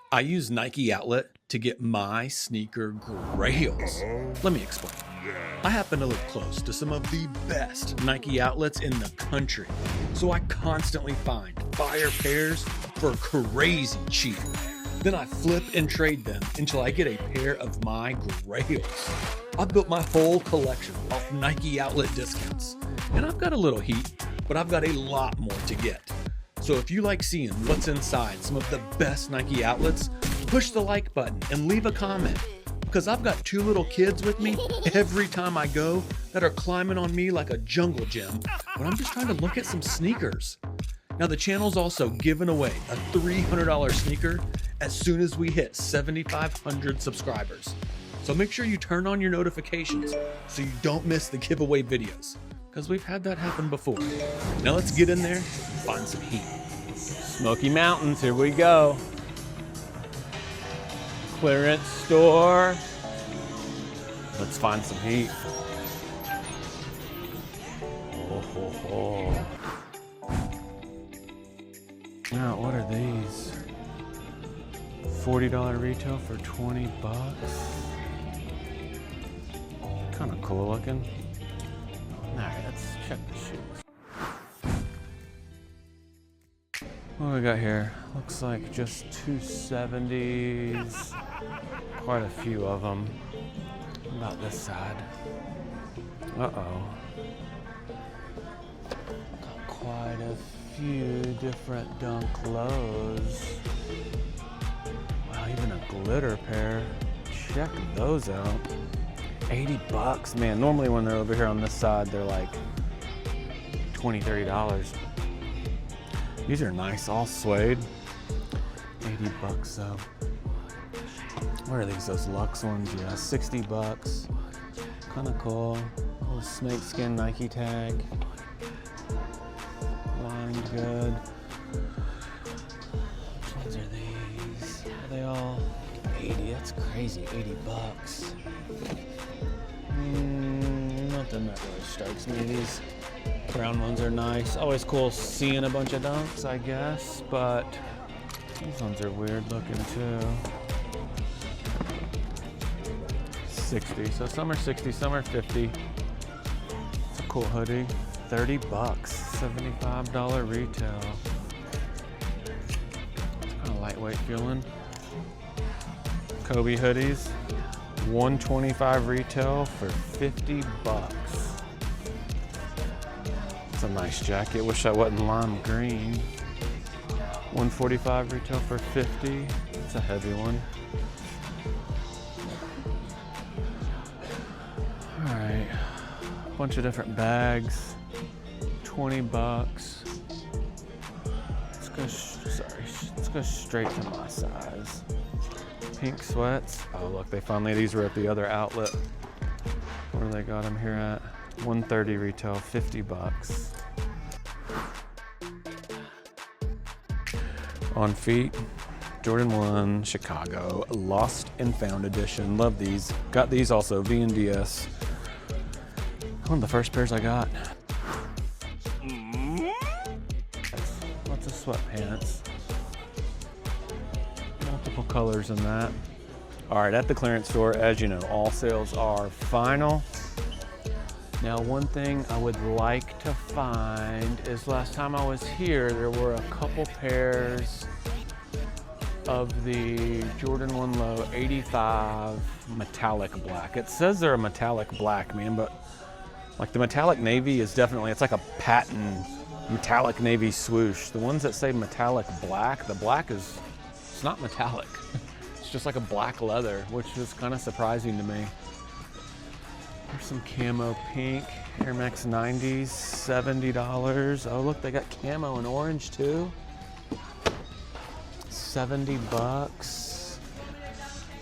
I use Nike Outlet to get my sneaker grails. Let me explain. I happen to live close to some of the best Nike outlets in the country, so I constantly find fire pairs for crazy cheap. Then I flip and trade them until I get a pair of my grails. I've built my whole collection off Nike Outlet discounts, and I've got a little heat, but I've got a lot more to get. So if you like seeing what's inside some of the best Nike outlets, push the like button and leave a comment, because I've got two little kids with me every time I go that are climbing on me like a jungle gym when I'm just trying to look at some sneakers. Now the channel's also giving away a $300 sneaker as soon as we hit 7,500 subscribers. So make sure you turn on your notifications so you don't miss the giveaway videos, because we've had that happen before. Now let's get in there and find some heat. Smoky Mountains, here we go. Clearance store. Let's find some heat. Oh. Now, what are these? $40 retail for 20 bucks. Kind of cool looking. All right, let's check the shoes. What do we got here? Looks like just 270s. Quite a few of them. What about this side? Uh-oh. Got quite a few different dunk lows. Wow, even a glitter pair. Check those out. 80 bucks, man. Normally when they're over here on this side, they're like $20, $30. These are nice, all suede. 80 bucks though. What are these, those Luxe ones? Yeah, 60 bucks. Kind of cool. Little snakeskin Nike tag. Lined good. Which ones are these? Are they all 80? That's crazy, 80 bucks. Nothing that really strikes me. These brown ones are nice. Always cool seeing a bunch of dunks, I guess, but these ones are weird looking too. 60, so some are 60, some are 50. It's a cool hoodie. 30 bucks, $75 retail. It's kind of lightweight feeling. Kobe hoodies, 125 retail for 50 bucks. It's a nice jacket. Wish I wasn't lime green. 145 retail for 50. It's a heavy one. All right, bunch of different bags. 20 bucks. Let's go straight to my size. Pink sweats. Oh look, these were at the other outlet. Where do they got them here at? 130 retail, 50 bucks. On feet, Jordan 1, Chicago, Lost and Found edition. Love these. Got these also, V&DS. One of the first pairs I got. Lots of sweatpants. Multiple colors in that. All right, at the clearance store, as you know, all sales are final. Now, one thing I would like to find is last time I was here, there were a couple pairs of the Jordan 1 Low 85 metallic black. It says they're a metallic black, man, but like the metallic navy is definitely, it's like a patent metallic navy swoosh. The ones that say metallic black, the black is, it's not metallic. It's just like a black leather, which is kind of surprising to me. There's some camo pink, Air Max 90s, $70. Oh look, they got camo and orange too. 70 bucks.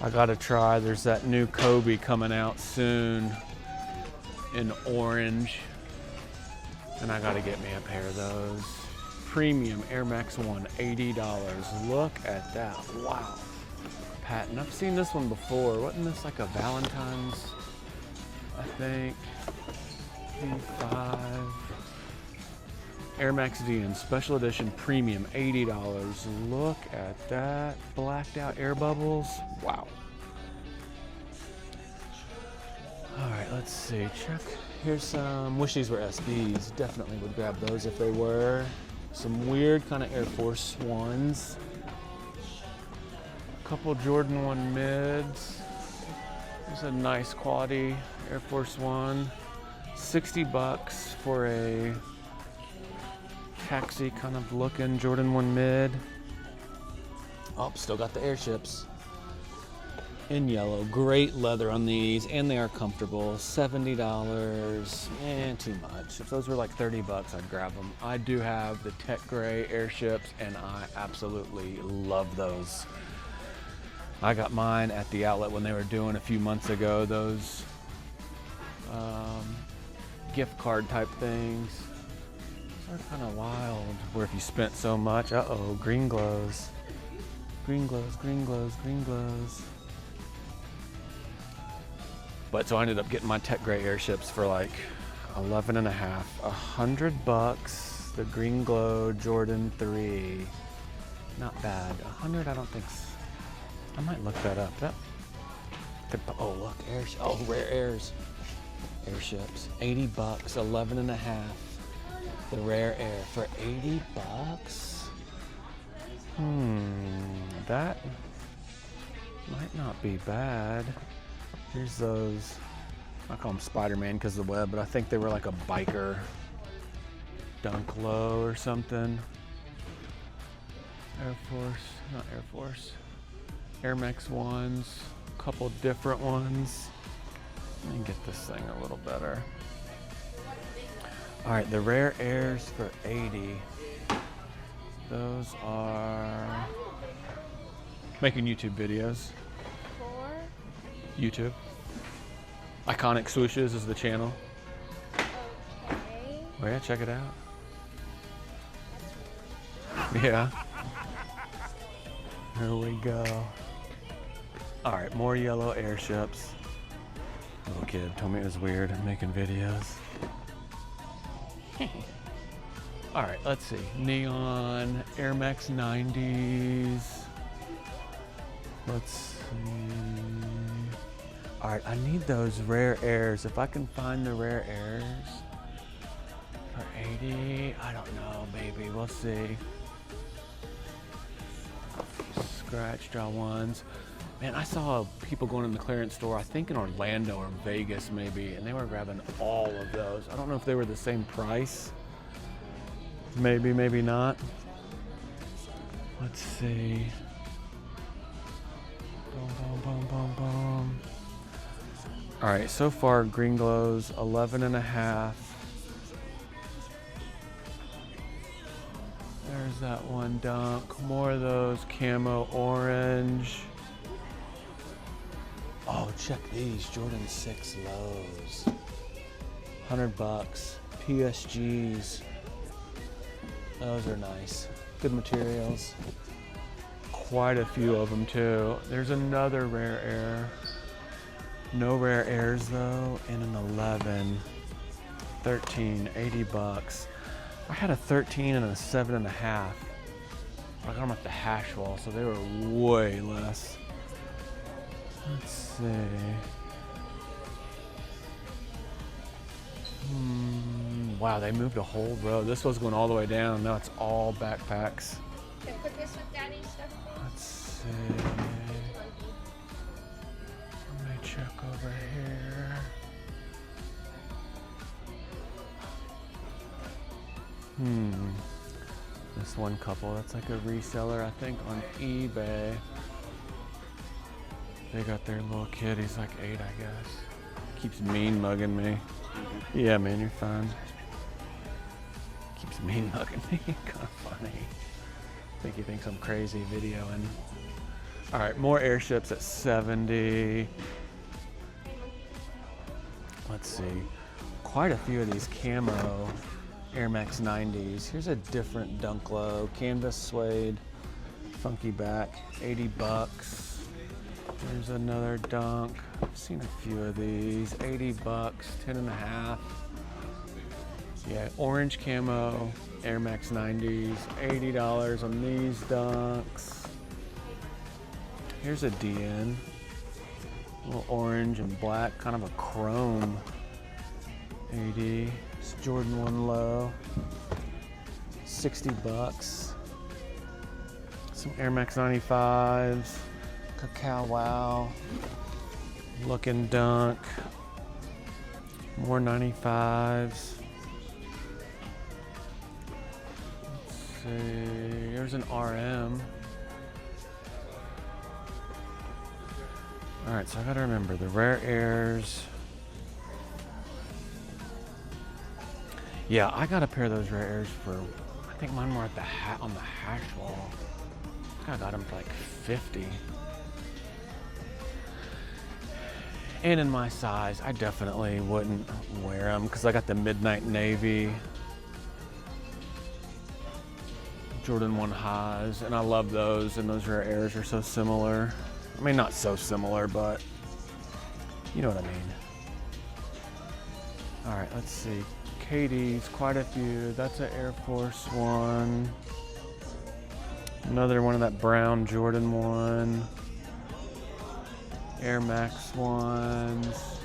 I gotta try, there's that new Kobe coming out soon in orange. And I gotta get me a pair of those. Premium Air Max 1, $80. Look at that, wow. Patent, I've seen this one before. Wasn't this like a Valentine's? I think, 5 Air Max DN Special Edition Premium, $80. Look at that. Blacked out air bubbles. Wow. All right, let's see. Check. Here's some. Wish these were SBs. Definitely would grab those if they were. Some weird kind of Air Force Ones. A couple Jordan 1 mids. There's a nice quality Air Force One. $60 for a taxi kind of looking Jordan 1 mid. Oh, still got the airships in yellow. Great leather on these, and they are comfortable. $70, and too much. If those were like $30, I'd grab them. I do have the Tech Gray airships, and I absolutely love those. I got mine at the outlet when they were doing a few months ago, those gift card type things. Those are kind of wild, where if you spent so much, green glows. Green glows, green glows, green glows. But so I ended up getting my Tech Gray airships for like 11 and a half, $100. The green glow Jordan 3, not bad. 100, I don't think. I might look that up. That could, oh look, rare airs, airships. $80, 11 and a half. The rare air for $80. That might not be bad. Here's those, I call them Spider-Man because of the web, but I think they were like a biker dunk low or something. Air Force, not Air Force. Air Max ones, a couple different ones. Let me get this thing a little better. All right, the rare airs for 80. Those are making YouTube videos. For? YouTube. Iconic Swooshes is the channel. Okay. Oh yeah, check it out. Yeah. Here we go. All right, more yellow airships. Little kid told me it was weird making videos. All right, let's see. Neon Air Max 90s. Let's see. All right, I need those rare airs. If I can find the rare airs for 80, I don't know, maybe. We'll see. Scratch draw ones. Man, I saw people going in the clearance store, I think in Orlando or Vegas maybe, and they were grabbing all of those. I don't know if they were the same price. Maybe, maybe not. Let's see. Boom, boom, boom, boom, boom. All right, so far green glows 11 and a half. There's that one dunk. More of those camo orange. Oh, check these Jordan 6 lows. $100. PSGs. Those are nice. Good materials. Quite a few of them too. There's another rare air. No rare airs though, and an 11. 13, $80. I had a 13 and a 7.5. I got them at the hash wall, so they were way less. Let's see. Wow, they moved a whole row. This was going all the way down. Now it's all backpacks. Can I put this with Daddy's stuff? Let's see. Let me check over here. This one couple, that's like a reseller, I think, on eBay. They got their little kid, he's like 8, I guess. Keeps mean mugging me. Yeah, man, you're fine. Keeps mean mugging me, kind of funny. I think he thinks I'm crazy videoing. All right, more airships at 70. Let's see, quite a few of these camo Air Max 90s. Here's a different dunk low, canvas suede, funky back, $80. There's another dunk. I've seen a few of these, $80, 10 and a half. Yeah, orange camo, Air Max 90s, $80 on these dunks. Here's a DN, a little orange and black, kind of a chrome 80. It's Jordan 1 low, $60. Some Air Max 95s, Cacao Wow, looking dunk, more 95s. Let's see, here's an RM. All right, so I gotta remember the Rare Airs. Yeah, I got a pair of those Rare Airs for, I think mine were at the on the hash wall. I think I got them for like 50. And in my size, I definitely wouldn't wear them because I got the Midnight Navy Jordan 1 highs, and I love those, and those Rare Airs are so similar. I mean, not so similar, but you know what I mean. All right, let's see. Katie's, quite a few. That's an Air Force One. Another one of that brown Jordan 1. Air Max ones.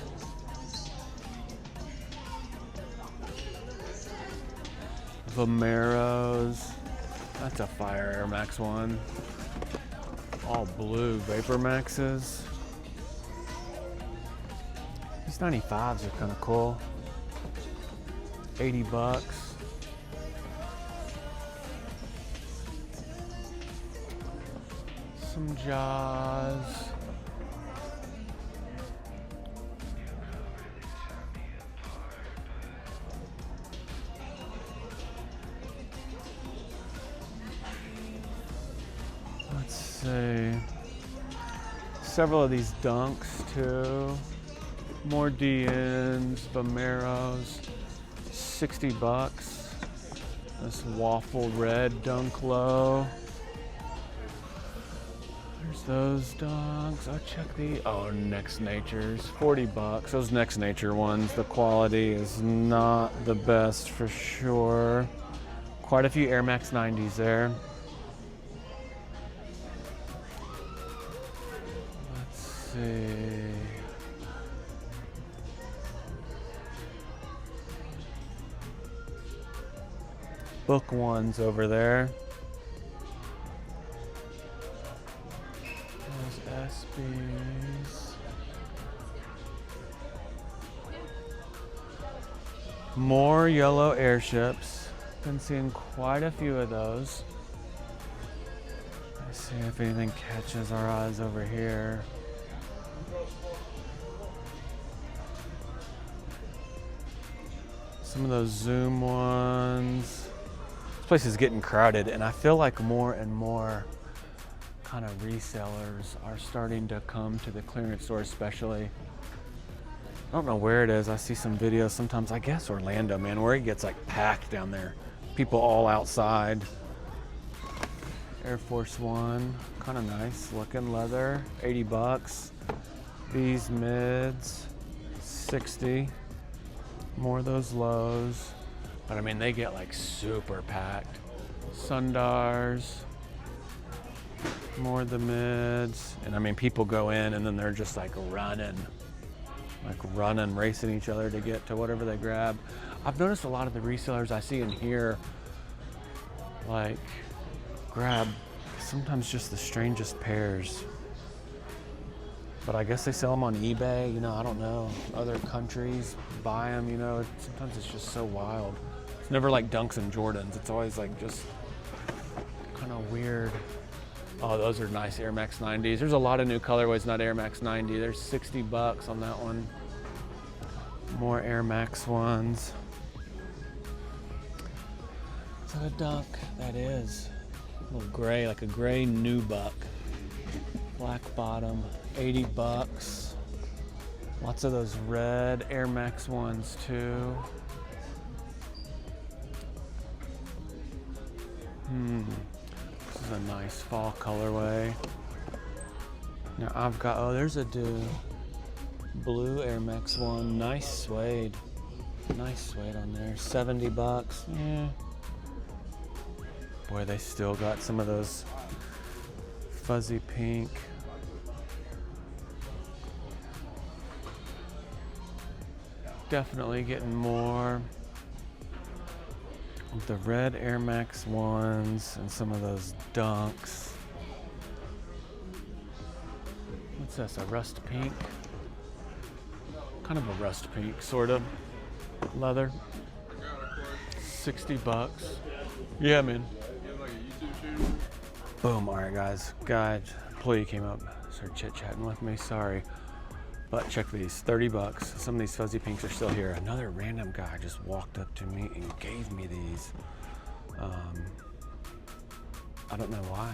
Vomeros. That's a fire Air Max 1. All blue Vapor Maxes. These 95s are kind of cool. $80. Some Jaws. Let's see. Several of these dunks too. More DNs, Vomeros. $60. This waffle red dunk low. There's those dunks. Oh, check the, oh, Next Nature's, $40. Those Next Nature ones, the quality is not the best for sure. Quite a few Air Max 90s there. Let's see. Book ones over there. Those SBs. More yellow airships. Been seeing quite a few of those. Let's see if anything catches our eyes over here. Some of those Zoom ones. Place is getting crowded, and I feel like more and more kind of resellers are starting to come to the clearance store, especially. I don't know where it is. I see some videos sometimes, I guess Orlando, man, where it gets like packed down there. People all outside. Air Force One, kind of nice looking leather, $80. These mids, 60. More of those lows. But I mean, they get like super packed. Sundars, more of the mids. And I mean, people go in and then they're just like running, racing each other to get to whatever they grab. I've noticed a lot of the resellers I see in here, like, grab sometimes just the strangest pairs. But I guess they sell them on eBay, you know, I don't know. Other countries buy them, you know, sometimes it's just so wild. It's never like Dunks and Jordans. It's always like just kind of weird. Oh, those are nice Air Max 90s. There's a lot of new colorways, not Air Max 90. There's $60 on that one. More Air Max ones. Is that a dunk? That is. A little gray, like a gray nubuck. Black bottom, $80. Lots of those red Air Max ones too. This is a nice fall colorway. Now I've got, oh, there's a blue Air Max one. Nice suede. Nice suede on there. $70. Yeah. Boy, they still got some of those fuzzy pink. Definitely getting more of the red Air Max 1s and some of those Dunks. What's this, a rust pink? Kind of a rust pink, sort of. Leather. 60 bucks. Yeah, man. Boom, all right, guys. Employee came up, started chit-chatting with me, sorry. But check these, 30 bucks. Some of these fuzzy pinks are still here. Another random guy just walked up to me and gave me these. I don't know why.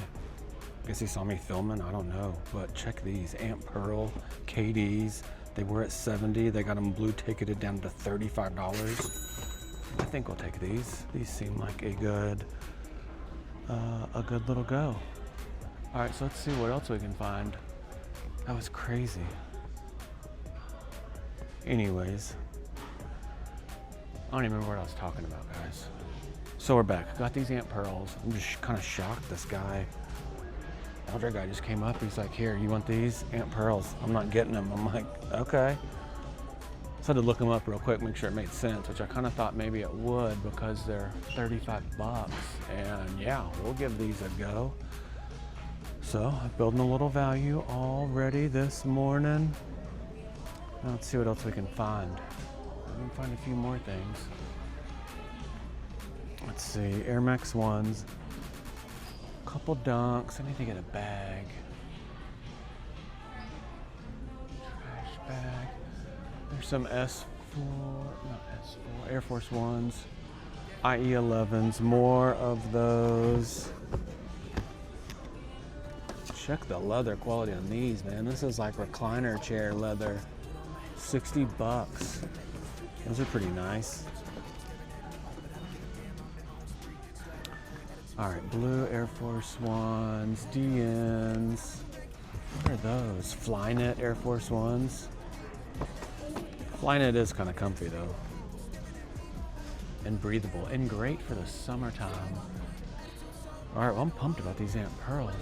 I guess he saw me filming, I don't know. But check these, Amp Pearl, KDs. They were at 70, they got them blue ticketed down to $35. I think we'll take these. These seem like a good little go. All right, so let's see what else we can find. That was crazy. Anyways, I don't even remember what I was talking about, guys. So we're back. Got these Amp Pearls. I'm just kind of shocked. This guy, older guy, just came up. He's like, "Here, you want these Amp Pearls?" I'm not getting them. I'm like, okay. So I had to look them up real quick, make sure it made sense, which I kind of thought maybe it would because they're 35 bucks. And yeah, we'll give these a go. So I'm building a little value already this morning. Now let's see what else we can find. We can find a few more things. Let's see, Air Max 1s, a couple Dunks. I need to get a bag. Trash bag. There's some Air Force 1s, IE11s, more of those. Check the leather quality on these, man. This is like recliner chair leather. 60 bucks. Those are pretty nice. All right, blue Air Force 1s, DNs. What are those? Flynet Air Force 1s. Flynet is kind of comfy though. And breathable and great for the summertime. All right, well, I'm pumped about these Amp Pearls.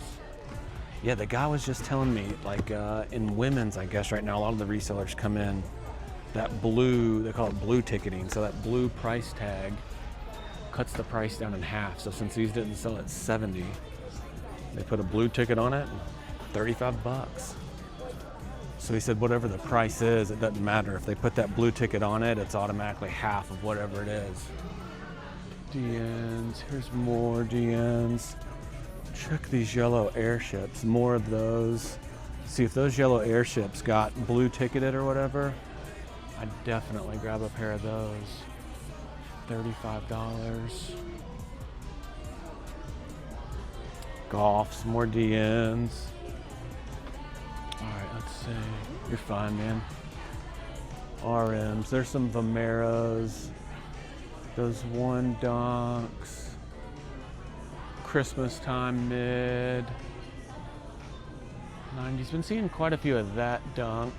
Yeah, the guy was just telling me, like in women's, I guess right now, a lot of the resellers come in, that blue, they call it blue ticketing. So that blue price tag cuts the price down in half. So since these didn't sell at 70, they put a blue ticket on it, 35 bucks. So he said whatever the price is, it doesn't matter. If they put that blue ticket on it, it's automatically half of whatever it is. DNs, here's more DNs. Check these yellow airships, more of those. See if those yellow airships got blue ticketed or whatever, I'd definitely grab a pair of those. $35. Golfs, more DNs. All right, let's see. You're fine, man. RMs, there's some Vomeros. Those one Dunks. Christmas time mid 90s. Been seeing quite a few of that Dunk.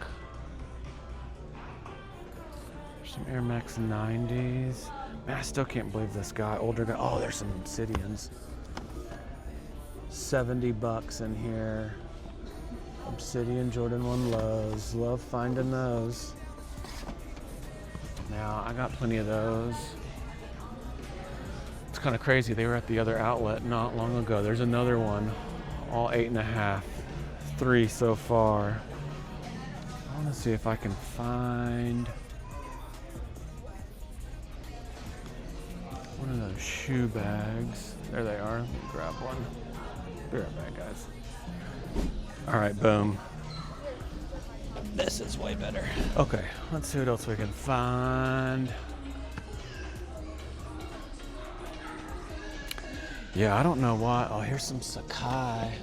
Some Air Max 90s. Man, I still can't believe this guy, older guy. Oh, there's some Obsidians. 70 bucks in here. Obsidian Jordan 1 lows. Love finding those. Now, I got plenty of those. It's kind of crazy. They were at the other outlet not long ago. There's another one, all 8.5. 3 so far. I want to see if I can find one of those shoe bags. There they are. Let me grab one. Be right back, guys. All right, boom. This is way better. Okay, let's see what else we can find. Yeah, I don't know why. Oh, here's some Sakai.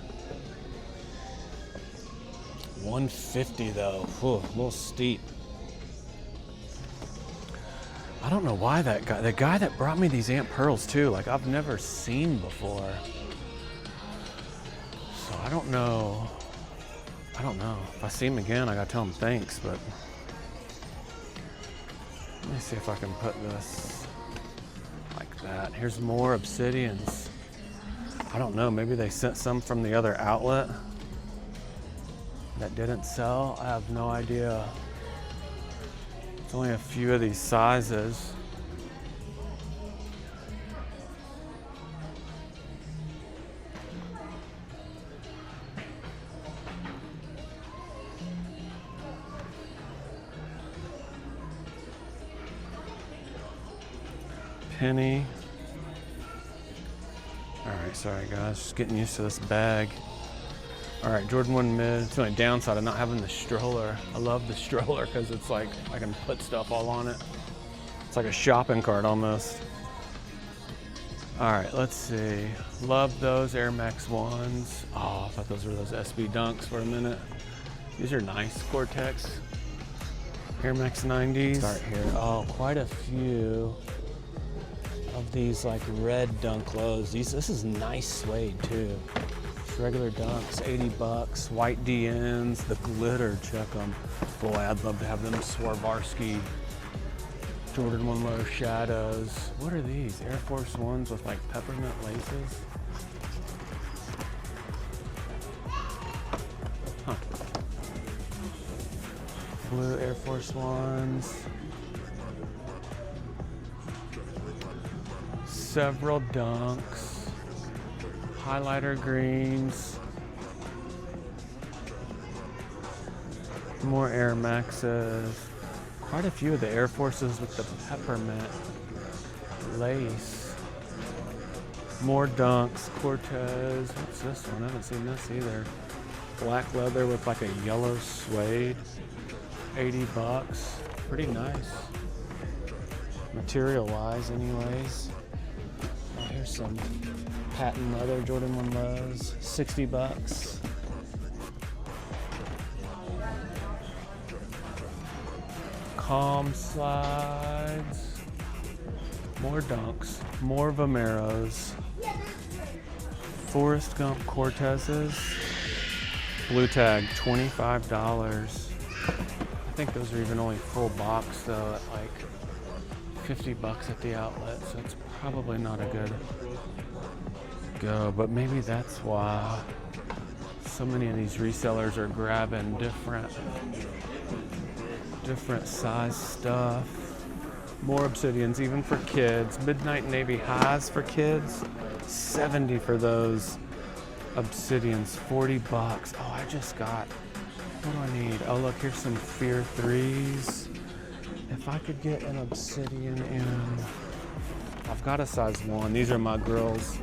150 though. Whew, a little steep. I don't know why the guy that brought me these Amp Pearls too, like I've never seen before. So I don't know. If I see him again, I gotta tell him thanks, but let me see if I can put this like that. Here's more Obsidians. I don't know, maybe they sent some from the other outlet that didn't sell. I have no idea. It's only a few of these sizes. Penny. All right, sorry guys, just getting used to this bag. All right, Jordan 1 mid. It's the only downside of not having the stroller. I love the stroller because it's like I can put stuff all on it. It's like a shopping cart almost. All right, let's see. Love those Air Max 1s. Oh, I thought those were those SB Dunks for a minute. These are nice Cortex. Air Max 90s. Start here. Oh, quite a few of these like red dunk lows. This is nice suede too. Just regular dunks, 80 bucks. White DNs, the glitter, check them. Boy, I'd love to have them Swarovski Jordan 1 Low Shadows. What are these? Air Force Ones with like peppermint laces? Huh. Blue Air Force Ones. Several dunks, highlighter greens, more Air Maxes, quite a few of the Air Forces with the peppermint lace, more dunks, Cortez. What's this one? I haven't seen this either. Black leather with like a yellow suede, 80 bucks. Pretty nice, material wise anyways. Here's some patent leather Jordan 1 Lows, 60 bucks. Calm slides, more dunks, more Vomeros, Forrest Gump Cortezes, blue tag, $25. I think those are even only full box though, at like 50 bucks at the outlet, so it's probably not a good go, but maybe that's why so many of these resellers are grabbing different size stuff. More Obsidians, even for kids. Midnight Navy highs for kids, 70 for those Obsidians, 40 bucks. Oh, I just got, what do I need? Oh look, here's some Fear 3s. If I could get an Obsidian in, I've got a size 1. These are my girl's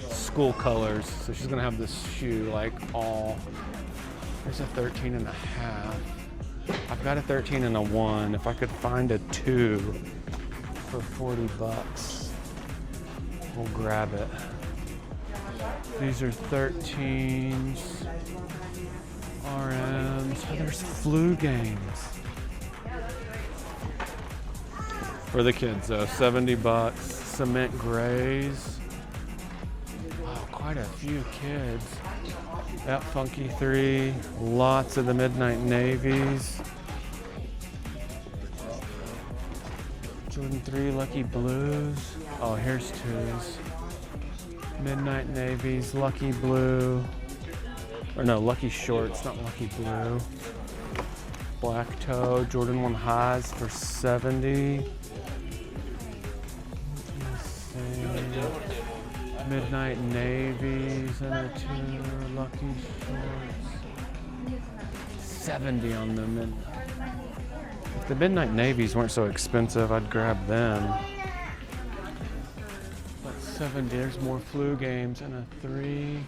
school colors, so she's gonna have this shoe like all. There's a 13 and a half. I've got a 13 and a 1. If I could find a 2 for 40 bucks, we'll grab it. These are 13s, RMs. Oh, there's flu games. For the kids though, 70 bucks. Cement grays. Wow, quite a few kids. That Funky 3. Lots of the Midnight Navies. Jordan 3 Lucky Blues. Oh, here's 2s. Midnight Navies, Lucky Blue. Or no, Lucky Shorts, not Lucky Blue. Black Toe, Jordan 1 Highs for 70. Midnight Navies and a 2 Lucky Shorts. 70 on the Midnight. If the Midnight Navies weren't so expensive, I'd grab them. But 70, there's more flu games and a 3.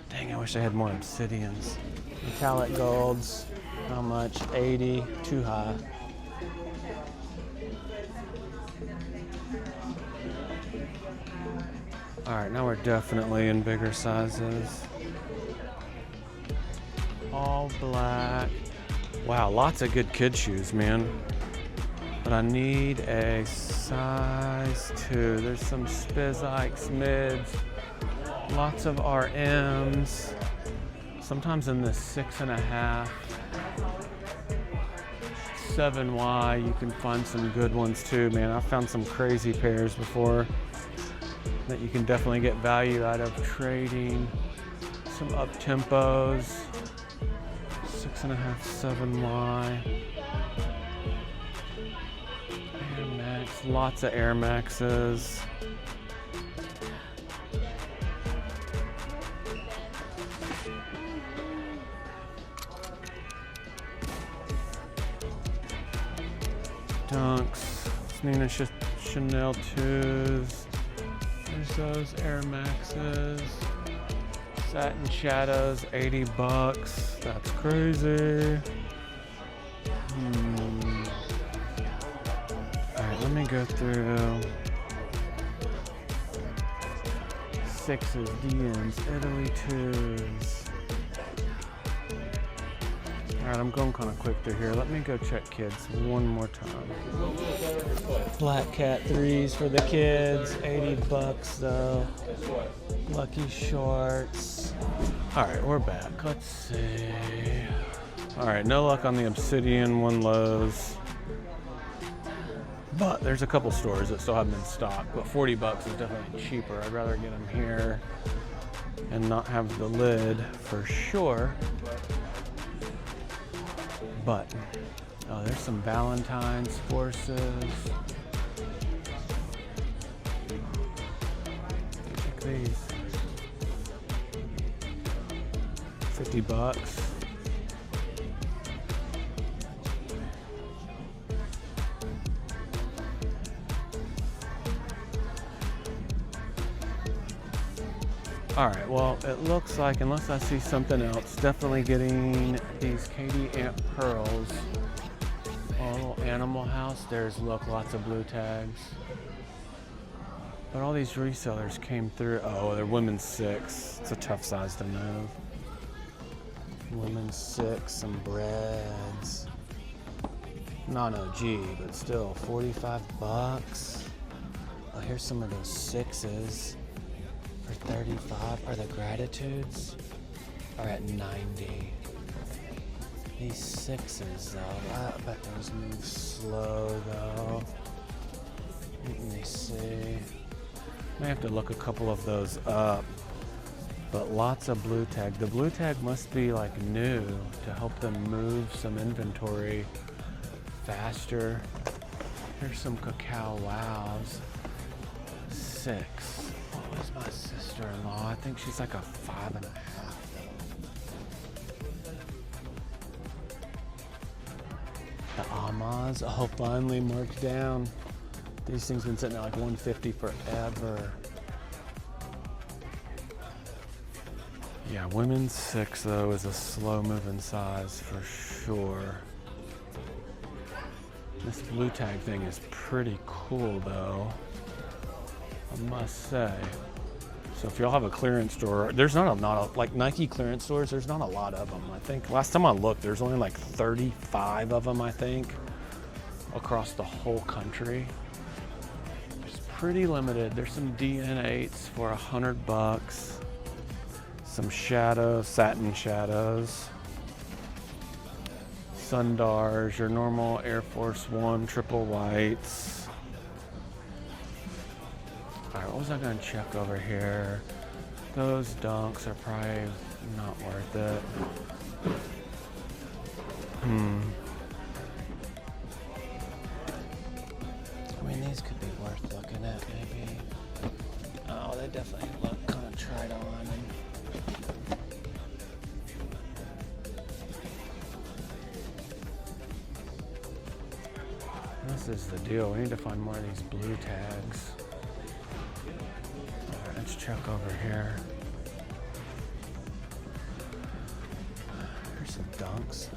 Dang, I wish I had more Obsidians. Metallic golds, how much? 80, too high. All right, now we're definitely in bigger sizes. All black. Wow, lots of good kid shoes, man. But I need a size 2. There's some Spizikes, mids, lots of RMs. Sometimes in the 6.5, 7Y, you can find some good ones too, man. I've found some crazy pairs before. that you can definitely get value out of trading. Some up tempos, 6.5, 7Y. Air Max, lots of Air Maxes. Dunks, Nina Chanel 2s. There's those Air Maxes. Satin Shadows, $80. That's crazy. Alright, let me go through 6s, DNs, Italy 2s. Alright, I'm going kind of quick through here. Let me go check kids one more time. Black Cat 3s for the kids, $80 though. Lucky Shorts. Alright, we're back. Let's see. Alright, no luck on the Obsidian 1 lows. But there's a couple stores that still have them in stock. But $40 is definitely cheaper. I'd rather get them here and not have the lid for sure. But, oh, there's some Valentine's Forces. Check these. $50. All right, well, it looks like, unless I see something else, definitely getting these Katie Ant Pearls. Oh, little Animal House. There's, look, lots of blue tags. But all these resellers came through. Oh, they're women's 6. It's a tough size to move. Women's 6, some breads. Not OG, but still, $45. Oh, here's some of those 6s. For 35, or the Gratitudes are at 90. These 6s though, I bet those move slow though. Let me see. May have to look a couple of those up. But lots of blue tag. The blue tag must be like new to help them move some inventory faster. Here's some Cacao Wows. 6. What was my sister-in-law? I think she's like a 5.5 though. The Amas, oh, finally marked down. These things been sitting at like 150 forever. Yeah, women's 6 though is a slow moving size for sure. This blue tag thing is pretty cool though, I must say. So if y'all have a clearance store, there's not a like Nike clearance stores, there's not a lot of them. I think last time I looked, there's only like 35 of them, I think, across the whole country. It's pretty limited. There's some DN8s for $100. Some shadows, satin shadows. Sundars, your normal Air Force One triple whites. All right, what was I gonna check over here? Those dunks are probably not worth it. I mean, these could be worth looking at, maybe. Oh, they definitely look kind of tried on. This is the deal. We need to find more of these blue tags. All right, let's check over here. Here's some dunks.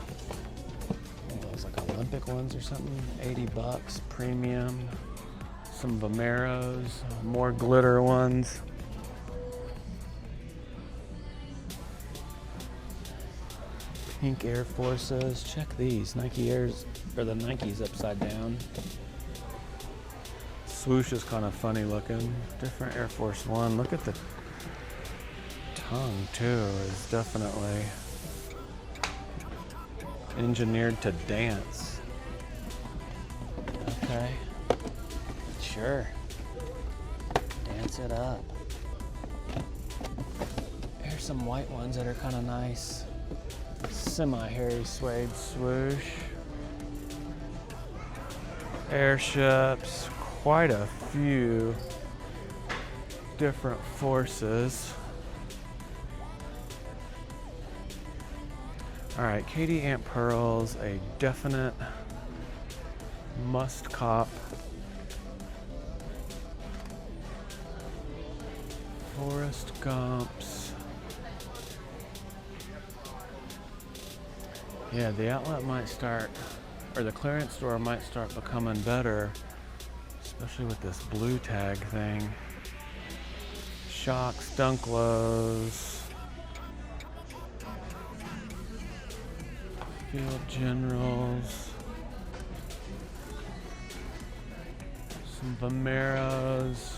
Oh, those like Olympic ones or something. $80, premium. Some Vomeros, more glitter ones. Pink Air Forces. Check these. Nike Airs, or the Nikes upside down. Swoosh is kind of funny looking. Different Air Force One. Look at the tongue too. Is definitely engineered to dance. Okay. Sure. Dance mix it up. Here's some white ones that are kind of nice. Semi-hairy suede swoosh. Airships, quite a few different forces. All right, Katie Ant Pearls, a definite must cop. Forrest Gumps. Yeah, the outlet might start, or the clearance store might start becoming better, especially with this blue tag thing. Shocks, dunk lows, Field Generals, some Vomeros,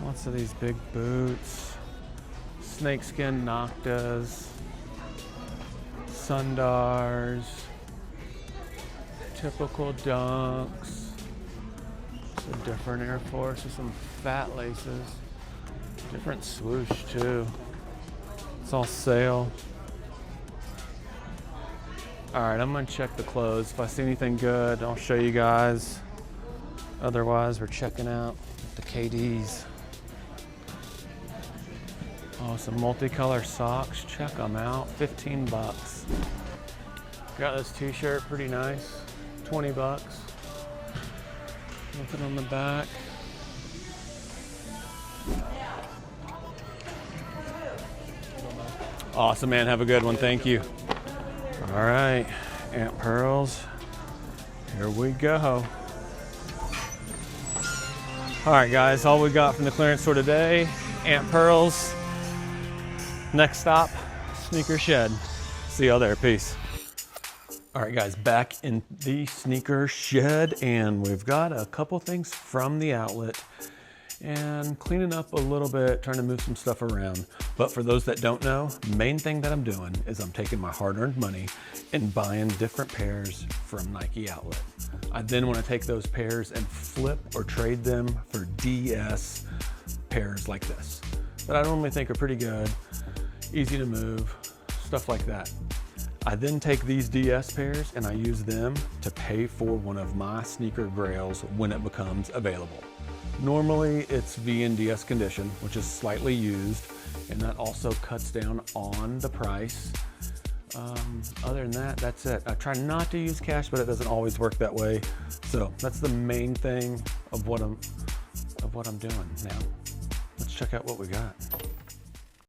lots of these big boots, snakeskin Noctas, Sundars, typical dunks, it's a different Air Force with some fat laces, different swoosh too. It's all sale. All right, I'm gonna check the clothes. If I see anything good, I'll show you guys. Otherwise, we're checking out the KDs. Oh, some multicolor socks. Check them out. 15 bucks. Got this t-shirt, pretty nice. 20 bucks. Nothing on the back. Awesome, man. Have a good one. Thank you. All right, Ant Pearls. Here we go. All right, guys. All we got from the clearance store today, Ant Pearls. Next stop, Sneaker Shed. See y'all there. Peace. All right, guys, back in the Sneaker Shed, and we've got a couple things from the outlet and cleaning up a little bit, trying to move some stuff around. But for those that don't know, main thing that I'm doing is I'm taking my hard-earned money and buying different pairs from Nike Outlet. I then want to take those pairs and flip or trade them for DS pairs like this that I normally think are pretty good, easy to move, stuff like that. I then take these DS pairs and I use them to pay for one of my sneaker grails when it becomes available. Normally it's VNDS condition, which is slightly used, and that also cuts down on the price. Other than that, that's it. I try not to use cash, but it doesn't always work that way. So that's the main thing of what I'm doing now. Let's check out what we got.